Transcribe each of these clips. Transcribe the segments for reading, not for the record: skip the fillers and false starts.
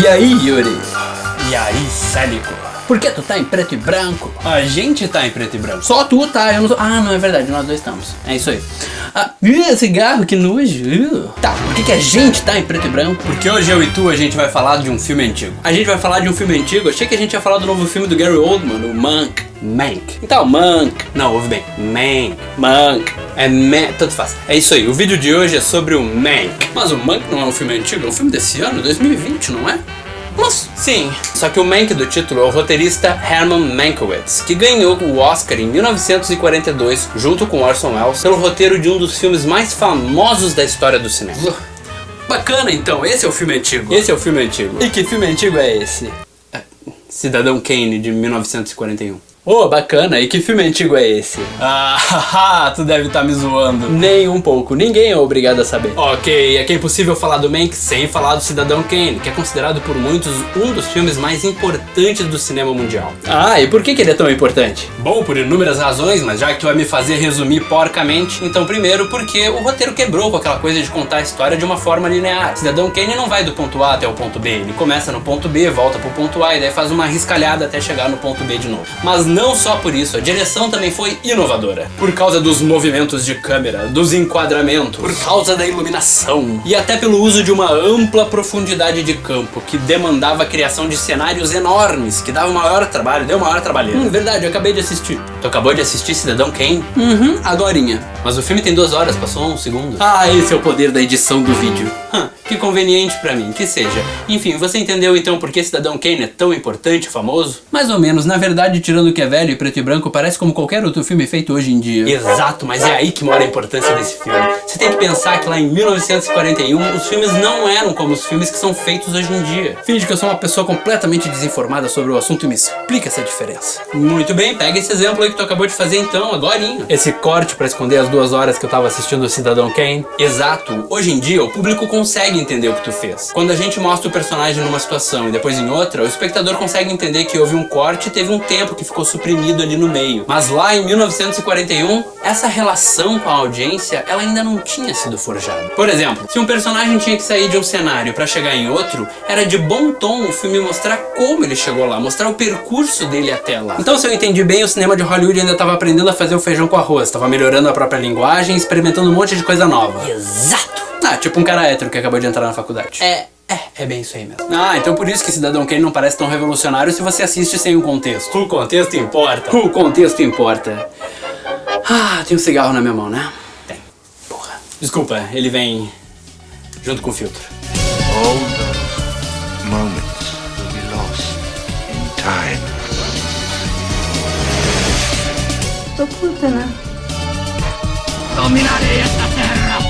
E aí, Yuri? E aí, Célico? Por que tu tá em preto e branco? A gente tá em preto e branco. Só tu tá, eu não tô... Ah, não, é verdade, nós dois estamos. É isso aí. Ah, cigarro, que nojo. Tá, por que a gente tá em preto e branco? Porque hoje eu e tu, a gente vai falar de um filme antigo. A gente vai falar de um filme antigo? Achei que a gente ia falar do novo filme do Gary Oldman, o Mank. Mank. Então, Mank. Não, ouve bem. Mank. Mank. É Mank, tanto faz. É isso aí, o vídeo de hoje é sobre o Mank. Mas o Mank não é um filme antigo, é um filme desse ano, 2020, não é? Mas, sim, só que o Mank do título é o roteirista Herman Mankiewicz, que ganhou o Oscar em 1942, junto com Orson Welles, pelo roteiro de um dos filmes mais famosos da história do cinema. Bacana, então, esse é o filme antigo. Esse é o filme antigo. E que filme antigo é esse? Cidadão Kane, de 1941. Oh, bacana, e que filme antigo é esse? Ah, tu deve estar me zoando. Nem um pouco, ninguém é obrigado a saber. Ok, é que é impossível falar do Mank sem falar do Cidadão Kane, que é considerado por muitos um dos filmes mais importantes do cinema mundial. Ah, e por que ele é tão importante? Bom, por inúmeras razões, mas já que tu vai me fazer resumir porcamente, então primeiro porque o roteiro quebrou com aquela coisa de contar a história de uma forma linear. Cidadão Kane não vai do ponto A até o ponto B, ele começa no ponto B, volta pro ponto A e daí faz uma riscalhada até chegar no ponto B de novo. Mas não só por isso, a direção também foi inovadora. Por causa dos movimentos de câmera, dos enquadramentos, por causa da iluminação e até pelo uso de uma ampla profundidade de campo que demandava a criação de cenários enormes, que dava maior trabalho, deu maior trabalheira. Verdade, eu acabei de assistir. Tu acabou de assistir Cidadão Kane? Agorinha. Mas o filme tem 2 horas, passou um segundo. Ah, esse é o poder da edição do vídeo. Que conveniente pra mim, que seja. Enfim, você entendeu então por que Cidadão Kane é tão importante e famoso? Mais ou menos, na verdade, tirando que é velho e preto e branco, parece como qualquer outro filme feito hoje em dia. Exato, mas é aí que mora a importância desse filme. Você tem que pensar que lá em 1941 os filmes não eram como os filmes que são feitos hoje em dia. Finge que eu sou uma pessoa completamente desinformada sobre o assunto e me explica essa diferença. Muito bem, pega esse exemplo aí que tu acabou de fazer então, agorinha. Esse corte pra esconder as 2 horas que eu tava assistindo o Cidadão Kane. Exato, hoje em dia o público consegue entender o que tu fez. Quando a gente mostra o personagem numa situação e depois em outra, o espectador consegue entender que houve um corte e teve um tempo que ficou suprimido ali no meio. Mas lá em 1941, essa relação com a audiência, ela ainda não tinha sido forjada. Por exemplo, se um personagem tinha que sair de um cenário pra chegar em outro, era de bom tom o filme mostrar como ele chegou lá, mostrar o percurso dele até lá. Então, se eu entendi bem, o cinema de Hollywood ainda estava aprendendo a fazer o feijão com arroz, estava melhorando a própria linguagem, experimentando um monte de coisa nova. Exato! Ah, tipo um cara hétero que acabou de entrar na faculdade. É bem isso aí mesmo. Ah, então por isso que Cidadão Kane não parece tão revolucionário se você assiste sem o contexto. O contexto importa. O contexto importa. Ah, tem um cigarro na minha mão, né? Tem. Porra. Desculpa, ele vem junto com o filtro. All those moments will be lost in time. Tô puta, né? Dominarei esta terra!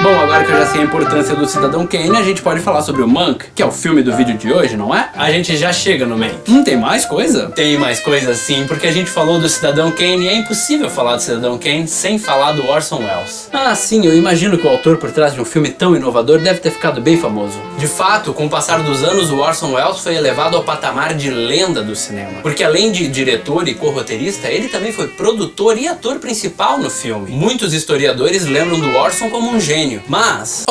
Bom, agora que eu já sei a importância do Cidadão Kane, a gente pode falar sobre o Mank, que é o filme do vídeo de hoje, não é? A gente já chega no Mank. Tem mais coisa? Tem mais coisa sim, porque a gente falou do Cidadão Kane e é impossível falar do Cidadão Kane sem falar do Orson Welles. Ah, sim, eu imagino que o autor por trás de um filme tão inovador deve ter ficado bem famoso. De fato, com o passar dos anos, o Orson Welles foi elevado ao patamar de lenda do cinema. Porque além de diretor e co-roteirista, ele também foi produtor e ator principal no filme. Muitos historiadores lembram do Orson como um gênio, mas...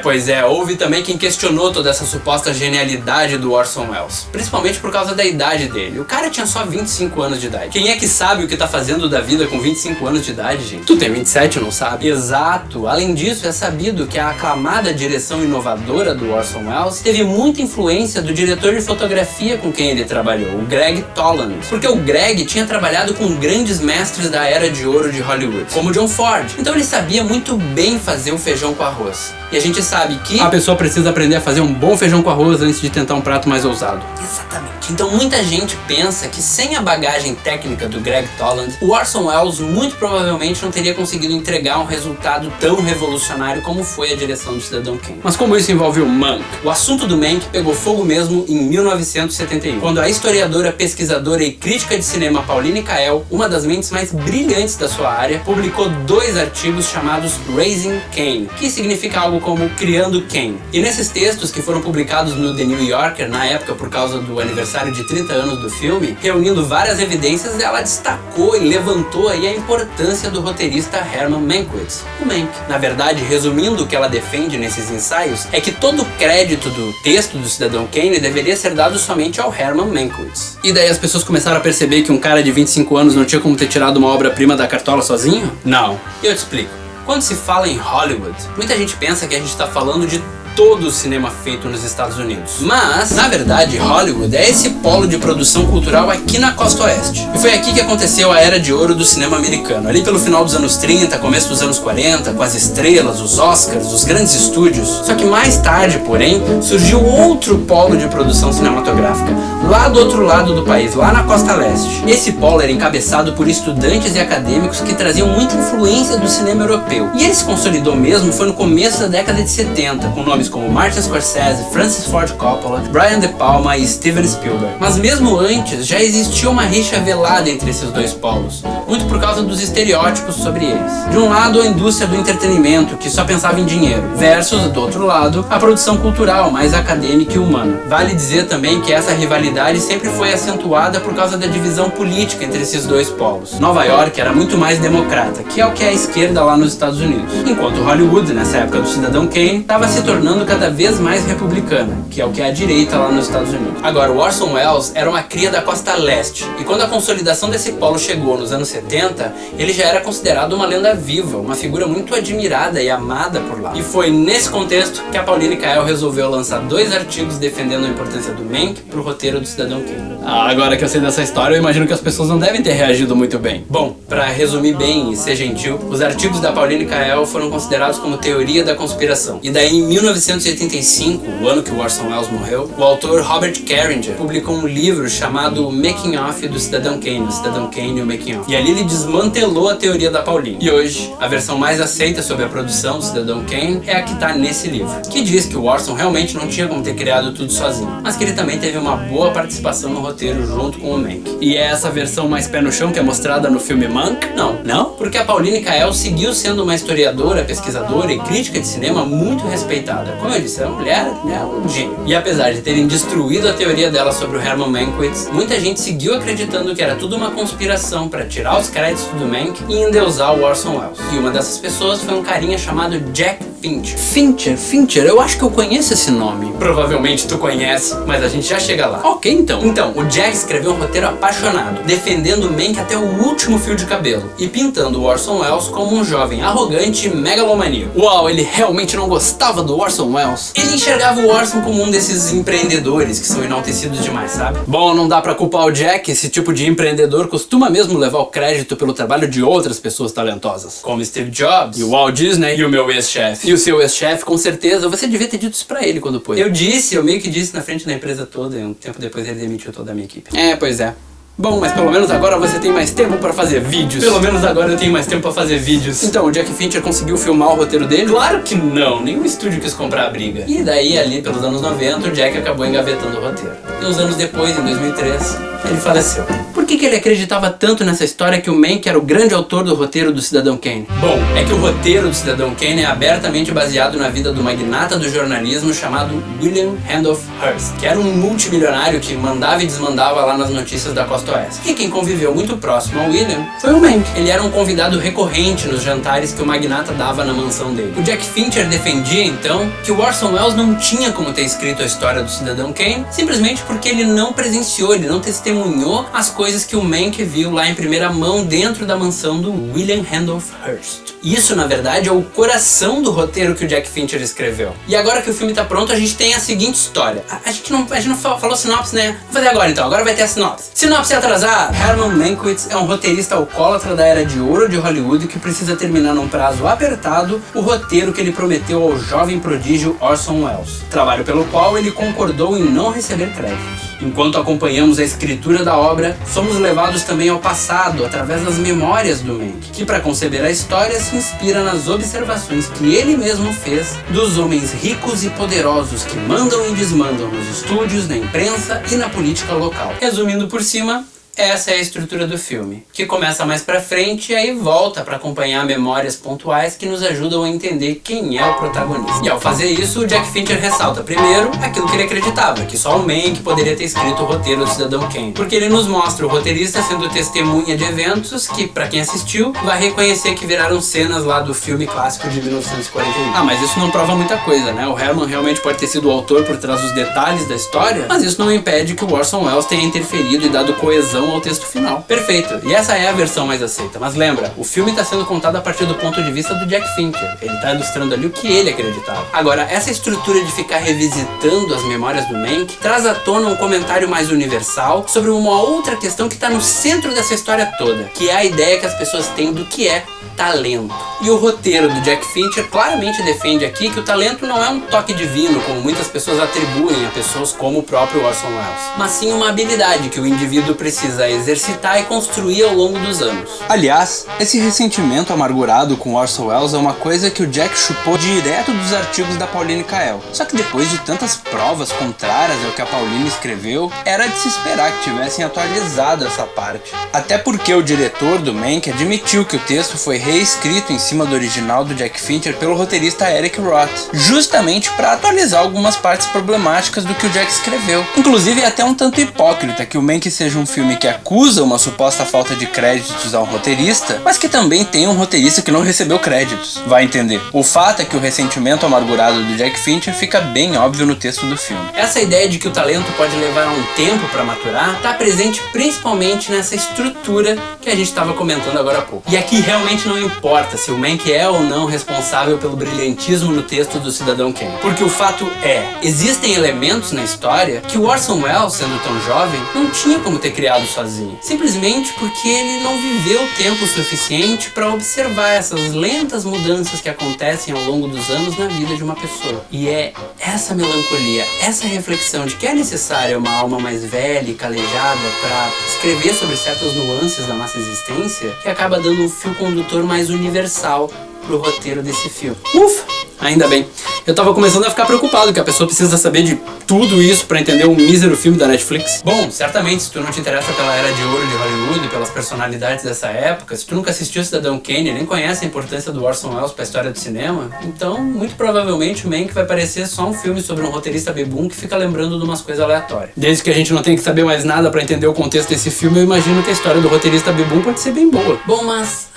Pois é, houve também quem questionou toda essa suposta genialidade do Orson Welles. Principalmente por causa da idade dele. O cara tinha só 25 anos de idade. Quem é que sabe o que tá fazendo da vida com 25 anos de idade, gente? Tu tem 27, não sabe? Exato. Além disso, é sabido que a aclamada direção inovadora do Orson Welles teve muita influência do diretor de fotografia com quem ele trabalhou, o Greg Toland. Porque o Greg tinha trabalhado com grandes mestres da era de ouro de Hollywood, como John Ford. Então ele sabia muito bem fazer o feijão com arroz. E a gente sabe que a pessoa precisa aprender a fazer um bom feijão com arroz antes de tentar um prato mais ousado. Exatamente. Então muita gente pensa que sem a bagagem técnica do Greg Toland, o Orson Welles muito provavelmente não teria conseguido entregar um resultado tão revolucionário como foi a direção do Cidadão Kane. Mas como isso envolve o Mank? O assunto do Mank pegou fogo mesmo em 1971, quando a historiadora, pesquisadora e crítica de cinema Pauline Kael, uma das mentes mais brilhantes da sua área, publicou 2 artigos chamados Raising Kane, que significa algo como criando quem. E nesses textos que foram publicados no The New Yorker na época por causa do aniversário de 30 anos do filme, reunindo várias evidências, ela destacou e levantou aí a importância do roteirista Herman Mankiewicz, o Mank. Na verdade, resumindo o que ela defende nesses ensaios, é que todo o crédito do texto do Cidadão Kane deveria ser dado somente ao Herman Mankiewicz. E daí as pessoas começaram a perceber que um cara de 25 anos não tinha como ter tirado uma obra-prima da cartola sozinho? Não. Eu te explico. Quando se fala em Hollywood, muita gente pensa que a gente está falando de todo o cinema feito nos Estados Unidos. Mas, na verdade, Hollywood é esse polo de produção cultural aqui na costa oeste. E foi aqui que aconteceu a era de ouro do cinema americano. Ali pelo final dos anos 30, começo dos anos 40, com as estrelas, os Oscars, os grandes estúdios. Só que mais tarde, porém, surgiu outro polo de produção cinematográfica, lá do outro lado do país, lá na costa leste. Esse polo era encabeçado por estudantes e acadêmicos que traziam muita influência do cinema europeu. E ele se consolidou mesmo foi no começo da década de 70, com nomes como Martin Scorsese, Francis Ford Coppola, Brian De Palma e Steven Spielberg. Mas mesmo antes, já existia uma rixa velada entre esses dois polos, muito por causa dos estereótipos sobre eles. De um lado, a indústria do entretenimento, que só pensava em dinheiro, versus, do outro lado, a produção cultural, mais acadêmica e humana. Vale dizer também que essa rivalidade sempre foi acentuada por causa da divisão política entre esses dois polos. Nova York era muito mais democrata, que é o que é a esquerda lá nos Estados Unidos, enquanto Hollywood, nessa época do Cidadão Kane, estava se tornando cada vez mais republicana, que é o que é a direita lá nos Estados Unidos. Agora, o Orson Welles era uma cria da costa leste, e quando a consolidação desse polo chegou nos anos 70, ele já era considerado uma lenda viva, uma figura muito admirada e amada por lá. E foi nesse contexto que a Pauline Kael resolveu lançar 2 artigos defendendo a importância do Mank pro roteiro do Cidadão Kane. Agora que eu sei dessa história, eu imagino que as pessoas não devem ter reagido muito bem. Bom, pra resumir bem e ser gentil, os artigos da Pauline Kael foram considerados como teoria da conspiração. E daí, em 1985, o ano que o Orson Welles morreu, o autor Robert Carringer publicou um livro chamado Making Off do Cidadão Kane, o Cidadão Kane e o Making Off. E ali ele desmantelou a teoria da Pauline. E hoje, a versão mais aceita sobre a produção do Cidadão Kane é a que tá nesse livro, que diz que o Orson realmente não tinha como ter criado tudo sozinho, mas que ele também teve uma boa participação no roteiro junto com o Mank. E é essa versão mais pé no chão que é mostrada no filme Mank? Não. Não? Porque a Pauline Kael seguiu sendo uma historiadora, pesquisadora e crítica de cinema muito respeitada. Como eu disse, a mulher é um gênio. E apesar de terem destruído a teoria dela sobre o Herman Mankiewicz, muita gente seguiu acreditando que era tudo uma conspiração para tirar os créditos do Mank e endeusar o Orson Welles. E uma dessas pessoas foi um carinha chamado Jack Fincher. Fincher, eu acho que eu conheço esse nome. Provavelmente tu conhece, mas a gente já chega lá. Ok, então. Então, o Jack escreveu um roteiro apaixonado, defendendo o Mank até o último fio de cabelo e pintando o Orson Welles como um jovem arrogante e megalomaníaco. Uau, ele realmente não gostava do Orson Welles? Ele enxergava o Orson como um desses empreendedores que são enaltecidos demais, sabe? Bom, não dá pra culpar o Jack, esse tipo de empreendedor costuma mesmo levar o crédito pelo trabalho de outras pessoas talentosas, como Steve Jobs, e o Walt Disney, e o meu ex-chefe. E o seu ex-chefe, com certeza, você devia ter dito isso pra ele quando pôs. Eu meio que disse na frente da empresa toda, e um tempo depois ele demitiu toda a minha equipe. Pois é. Bom, mas pelo menos agora você tem mais tempo pra fazer vídeos. Pelo menos agora eu tenho mais tempo pra fazer vídeos. Então, o Jack Fincher conseguiu filmar o roteiro dele? Claro que não, nenhum estúdio quis comprar a briga. E daí, ali pelos anos 90, o Jack acabou engavetando o roteiro. E uns anos depois, em 2003, ele faleceu. Por que ele acreditava tanto nessa história que o Mank era o grande autor do roteiro do Cidadão Kane? Bom, é que o roteiro do Cidadão Kane é abertamente baseado na vida do magnata do jornalismo chamado William Randolph Hearst, que era um multimilionário que mandava e desmandava lá nas notícias da costa oeste. E quem conviveu muito próximo ao William foi o Mank. Ele era um convidado recorrente nos jantares que o magnata dava na mansão dele. O Jack Fincher defendia, então, que o Orson Welles não tinha como ter escrito a história do Cidadão Kane, simplesmente porque ele não presenciou, ele não testemunhou as coisas que o Mank viu lá em primeira mão dentro da mansão do William Randolph Hearst. Isso, na verdade, é o coração do roteiro que o Jack Fincher escreveu. E agora que o filme tá pronto, a gente tem a seguinte história. A gente não falou sinopse, né? Vou fazer agora então, agora vai ter a sinopse. Sinopse atrasada! Herman Mankiewicz é um roteirista alcoólatra da era de ouro de Hollywood que precisa terminar num prazo apertado o roteiro que ele prometeu ao jovem prodígio Orson Welles, trabalho pelo qual ele concordou em não receber créditos. Enquanto acompanhamos a escritura da obra, somos levados também ao passado através das memórias do Mank, que para conceber a história se inspira nas observações que ele mesmo fez dos homens ricos e poderosos que mandam e desmandam nos estúdios, na imprensa e na política local. Resumindo por cima, Essa é a estrutura do filme, que começa mais pra frente e aí volta pra acompanhar memórias pontuais que nos ajudam a entender quem é o protagonista. E ao fazer isso, o Jack Fincher ressalta primeiro aquilo que ele acreditava, que só o Mank poderia ter escrito o roteiro do Cidadão Kane, porque ele nos mostra o roteirista sendo testemunha de eventos que, pra quem assistiu, vai reconhecer que viraram cenas lá do filme clássico de 1941. Ah, mas isso não prova muita coisa, né? O Herman realmente pode ter sido o autor por trás dos detalhes da história, mas isso não impede que o Orson Welles tenha interferido e dado coesão ao texto final. Perfeito, e essa é a versão mais aceita, mas lembra, o filme está sendo contado a partir do ponto de vista do Jack Fincher, ele está ilustrando ali o que ele acreditava. Agora, essa estrutura de ficar revisitando as memórias do Mank traz à tona um comentário mais universal sobre uma outra questão que está no centro dessa história toda, que é a ideia que as pessoas têm do que é talento. E o roteiro do Jack Fincher claramente defende aqui que o talento não é um toque divino, como muitas pessoas atribuem a pessoas como o próprio Orson Welles, mas sim uma habilidade que o indivíduo precisa exercitar e construir ao longo dos anos. Aliás, esse ressentimento amargurado com Orson Welles é uma coisa que o Jack chupou direto dos artigos da Pauline Kael. Só que depois de tantas provas contrárias ao que a Pauline escreveu, era de se esperar que tivessem atualizado essa parte. Até porque o diretor do Mank admitiu que o texto foi reescrito em cima do original do Jack Fincher pelo roteirista Eric Roth, justamente para atualizar algumas partes problemáticas do que o Jack escreveu. Inclusive é até um tanto hipócrita que o Mank seja um filme que acusa uma suposta falta de créditos a um roteirista, mas que também tem um roteirista que não recebeu créditos. Vai entender. O fato é que o ressentimento amargurado do Jack Fincher fica bem óbvio no texto do filme. Essa ideia de que o talento pode levar um tempo para maturar está presente principalmente nessa estrutura que a gente estava comentando agora há pouco. E aqui realmente não importa se o Mank é ou não responsável pelo brilhantismo no texto do Cidadão Kane, porque o fato é, existem elementos na história que o Orson Welles, sendo tão jovem, não tinha como ter criado sozinho, simplesmente porque ele não viveu tempo suficiente para observar essas lentas mudanças que acontecem ao longo dos anos na vida de uma pessoa. E é essa melancolia, essa reflexão de que é necessária uma alma mais velha e calejada para escrever sobre certas nuances da nossa existência que acaba dando um fio condutor mais universal pro roteiro desse filme. Ufa! Ainda bem. Eu tava começando a ficar preocupado que a pessoa precisa saber de tudo isso pra entender um mísero filme da Netflix. Bom, certamente se tu não te interessa pela era de ouro de Hollywood e pelas personalidades dessa época, se tu nunca assistiu Cidadão Kane, nem conhece a importância do Orson Welles pra história do cinema, então muito provavelmente o Mank vai parecer só um filme sobre um roteirista bebum que fica lembrando de umas coisas aleatórias. Desde que a gente não tem que saber mais nada pra entender o contexto desse filme, eu imagino que a história do roteirista bebum pode ser bem boa. Bom, mas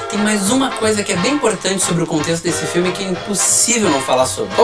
tem mais uma coisa que é bem importante sobre o contexto desse filme que é impossível não falar sobre.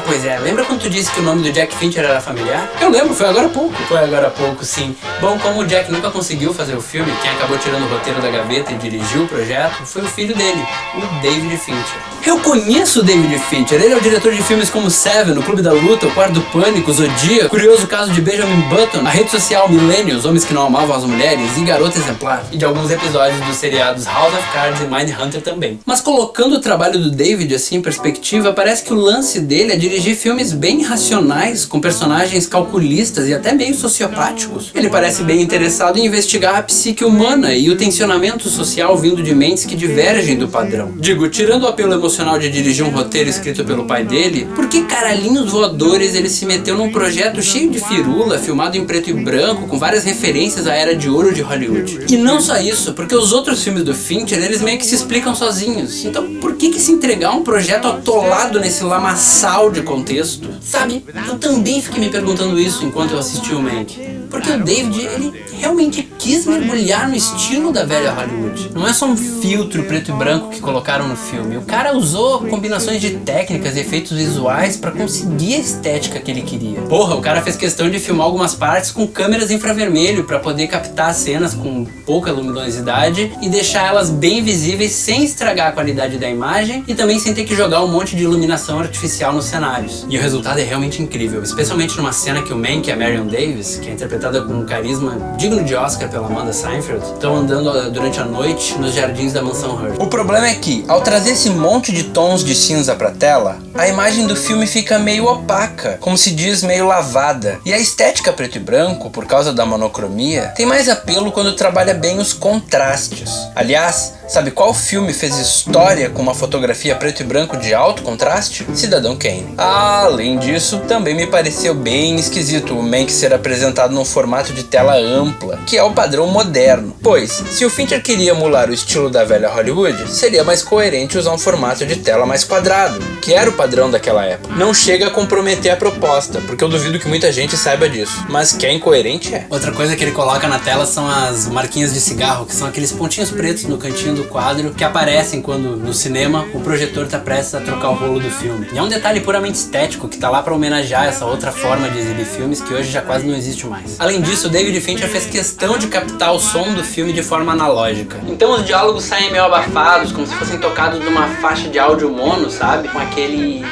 Pois é. Lembra quando tu disse que o nome do Jack Fincher era familiar? Eu lembro, foi agora há pouco. Foi agora há pouco, sim. Bom, como o Jack nunca conseguiu fazer o filme, quem acabou tirando o roteiro da gaveta e dirigiu o projeto foi o filho dele, o David Fincher. Eu conheço o David Fincher, ele é o diretor de filmes como Seven, O Clube da Luta, O Quarto do Pânico, Zodíaco, Curioso Caso de Benjamin Button, a rede social Millennials, Homens que Não Amavam as Mulheres e Garota Exemplar, e de alguns episódios dos seriados House of Cards e Mindhunter também. Mas colocando o trabalho do David assim em perspectiva, parece que o lance dele é dirigir filmes bem racionais, com personagens calculistas e até meio sociopáticos. Ele parece bem interessado em investigar a psique humana e o tensionamento social vindo de mentes que divergem do padrão. Digo, tirando o apelo emocional de dirigir um roteiro escrito pelo pai dele, por que caralhinhos voadores ele se meteu num projeto cheio de firula, filmado em preto e branco, com várias referências à era de ouro de Hollywood? E não só isso, porque os outros filmes do Fincher, eles meio que se explicam sozinhos. Então por que se entregar um projeto atolado nesse lamaçal de contexto? Sabe, eu também fiquei me perguntando isso enquanto eu assisti o Mank. Porque o David, ele realmente quis mergulhar no estilo da velha Hollywood. Não é só um filtro preto e branco que colocaram no filme. O cara usou combinações de técnicas e efeitos visuais pra conseguir a estética que ele queria. Porra, o cara fez questão de filmar algumas partes com câmeras infravermelho pra poder captar cenas com pouca luminosidade e deixar elas bem visíveis sem estragar a qualidade da imagem e também sem ter que jogar um monte de iluminação artificial nos cenários. E o resultado é realmente incrível, especialmente numa cena que o Mank e a Marion Davies, que é interpretada com um carisma digno de Oscar pela Amanda Seyfried, estão andando durante a noite nos jardins da mansão Heard. O problema é que, ao trazer esse monte de tons de cinza pra tela, a imagem do filme fica meio opaca, como se diz, meio lavada. E a estética preto e branco, por causa da monocromia, tem mais apelo quando trabalha bem os contrastes. Aliás, Sabe qual filme fez história com uma fotografia preto e branco de alto contraste? Cidadão Kane. Além disso, também me pareceu bem esquisito o Mank ser apresentado num formato de tela ampla, que é o padrão moderno. Pois, se o Fincher queria emular o estilo da velha Hollywood, seria mais coerente usar um formato de tela mais quadrado, que era o padrão daquela época. Não chega a comprometer a proposta, porque eu duvido que muita gente saiba disso, mas que é incoerente é. Outra coisa que ele coloca na tela são as marquinhas de cigarro, que são aqueles pontinhos pretos no cantinho do quadro que aparecem quando, no cinema, o projetor tá prestes a trocar o rolo do filme. E é um detalhe puramente estético que tá lá pra homenagear essa outra forma de exibir filmes que hoje já quase não existe mais. Além disso, o David Fincher fez questão de captar o som do filme de forma analógica. Então os diálogos saem meio abafados, como se fossem tocados numa faixa de áudio mono, sabe? Com aquele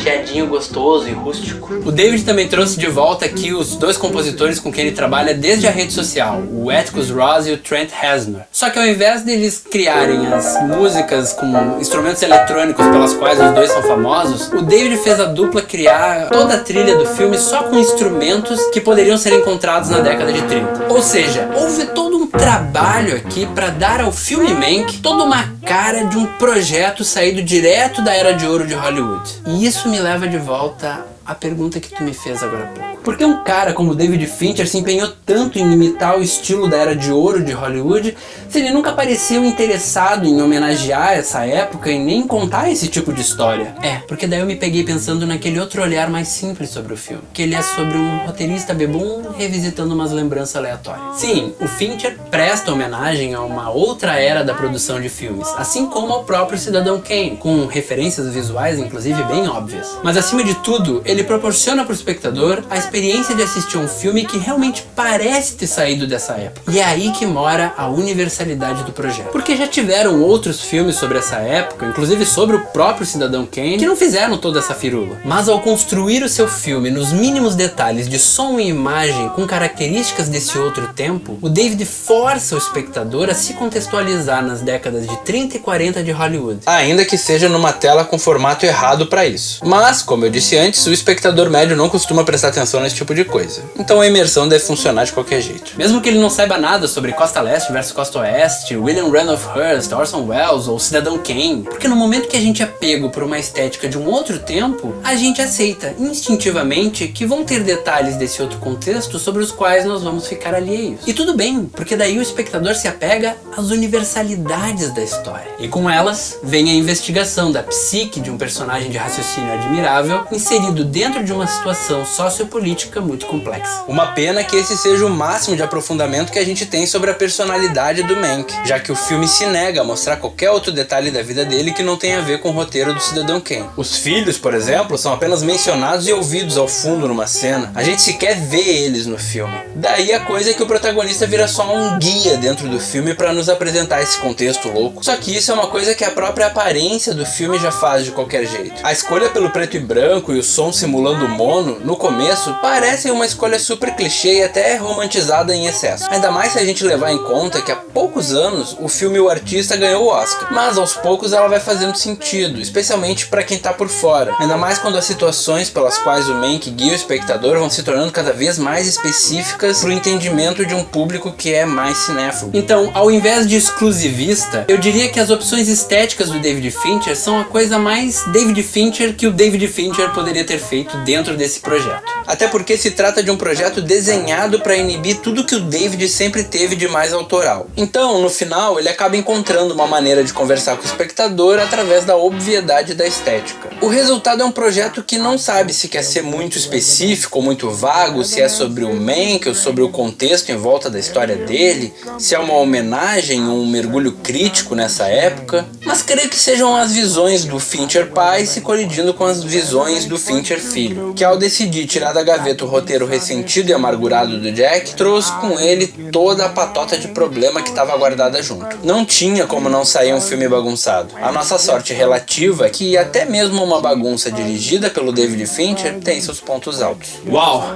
chiadinho gostoso e rústico. O David também trouxe de volta aqui os dois compositores com quem ele trabalha desde a rede social, o Atticus Ross e o Trent Reznor. Só que ao invés deles criarem as músicas com instrumentos eletrônicos pelas quais os dois são famosos, o David fez a dupla criar toda a trilha do filme só com instrumentos que poderiam ser encontrados na década de 30. Ou seja, houve todo um trabalho aqui para dar ao filme Mank toda uma cara de um projeto saído direto da Era de Ouro de Hollywood. E isso me leva de volta à pergunta que tu me fez agora há pouco. Por que um cara como David Fincher se empenhou tanto em imitar o estilo da Era de Ouro de Hollywood se ele nunca pareceu interessado em homenagear essa época e nem contar esse tipo de história? Porque daí eu me peguei pensando naquele outro olhar mais simples sobre o filme, que ele é sobre um roteirista bebum revisitando umas lembranças aleatórias. Sim, o Fincher presta homenagem a uma outra era da produção de filmes, assim como ao próprio Cidadão Kane, com referências visuais inclusive bem óbvias. Mas acima de tudo, ele proporciona para o espectador a experiência de assistir um filme que realmente parece ter saído dessa época. E é aí que mora a universalidade do projeto. Porque já tiveram outros filmes sobre essa época, inclusive sobre o próprio Cidadão Kane, que não fizeram toda essa firula. Mas ao construir o seu filme nos mínimos detalhes de som e imagem com características desse outro tempo, o David força o espectador a se contextualizar nas décadas de 30 e 40 de Hollywood. Ainda que seja numa tela com formato errado para isso. Mas, como eu disse antes, o espectador médio não costuma prestar atenção nesse tipo de coisa. Então a imersão deve funcionar de qualquer jeito. Mesmo que ele não saiba nada sobre Costa Leste versus Costa Oeste, William Randolph Hearst, Orson Welles ou Cidadão Kane, porque no momento que a gente é pego por uma estética de um outro tempo, a gente aceita instintivamente que vão ter detalhes desse outro contexto sobre os quais nós vamos ficar alheios. E tudo bem, porque daí o espectador se apega às universalidades da história. E com elas vem a investigação da psique de um personagem de raciocínio admirável inserido dentro de uma situação sociopolítica muito complexa. Uma pena que esse seja o máximo de aprofundamento que a gente tem sobre a personalidade do Mank, já que o filme se nega a mostrar qualquer outro detalhe da vida dele que não tenha a ver com o roteiro do Cidadão Kane. Os filhos, por exemplo, são apenas mencionados e ouvidos ao fundo numa cena. A gente sequer vê eles no filme. Daí a coisa é que o protagonista vira só um guia dentro do filme para nos apresentar esse contexto louco. Só que isso é uma coisa que a própria aparência do filme já faz de qualquer jeito. A escolha pelo preto e branco e o som simulando o mono, no começo, parecem uma escolha super clichê e até romantizada em excesso. Ainda mais se a gente levar em conta que há poucos anos o filme O Artista ganhou o Oscar. Mas aos poucos ela vai fazendo sentido, especialmente para quem tá por fora. Ainda mais quando as situações pelas quais o Mank guia o espectador vão se tornando cada vez mais específicas pro entendimento de um público que é mais cinéfilo. Então, ao invés de exclusivista, eu diria que as opções estéticas do David Fincher são a coisa mais David Fincher que o David Fincher poderia ter feito dentro desse projeto. Até porque se trata de um projeto desenhado para inibir tudo que o David sempre teve de mais autoral. Então, no final, ele acaba encontrando uma maneira de conversar com o espectador através da obviedade da estética. O resultado é um projeto que não sabe se quer ser muito específico ou muito vago, se é sobre o Mank ou sobre o contexto em volta da história dele, se é uma homenagem ou um mergulho crítico nessa época, mas creio que sejam as visões do Fincher pai se colidindo com as visões do Fincher filho, que ao decidir tirar da gaveta o roteiro ressentido e amargurado do Jack, trouxe com ele toda a patota de problema que estava guardada junto. Não tinha como não sair um filme bagunçado. A nossa sorte relativa é que até mesmo uma bagunça dirigida pelo David Fincher tem seus pontos altos. Uau!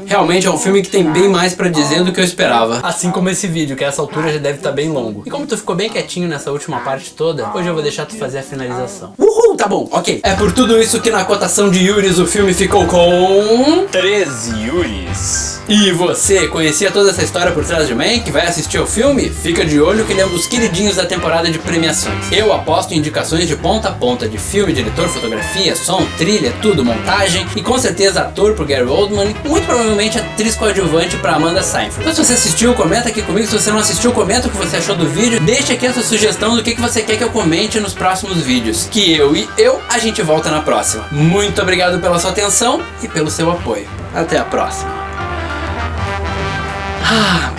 Realmente é um filme que tem bem mais pra dizer do que eu esperava. Assim como esse vídeo, que a essa altura já deve estar bem longo. E como tu ficou bem quietinho nessa última parte toda, hoje eu vou deixar tu fazer a finalização. Uhul! Tá bom, ok. É por tudo isso que na cotação de Yuris o filme ficou com... 13 Yuris. E você, conhecia toda essa história por trás de Man, que vai assistir ao filme? Fica de olho que ele é um dos queridinhos da temporada de premiações. Eu aposto em indicações de ponta a ponta de filme, diretor, fotografia, som, trilha, tudo, montagem e com certeza ator pro Gary Oldman e muito provavelmente atriz coadjuvante pra Amanda Seyfried. Então se você assistiu, comenta aqui comigo. Se você não assistiu, comenta o que você achou do vídeo. Deixa aqui a sua sugestão do que você quer que eu comente nos próximos vídeos. Que a gente volta na próxima. Muito obrigado pela sua atenção e pelo seu apoio. Até a próxima. Ah,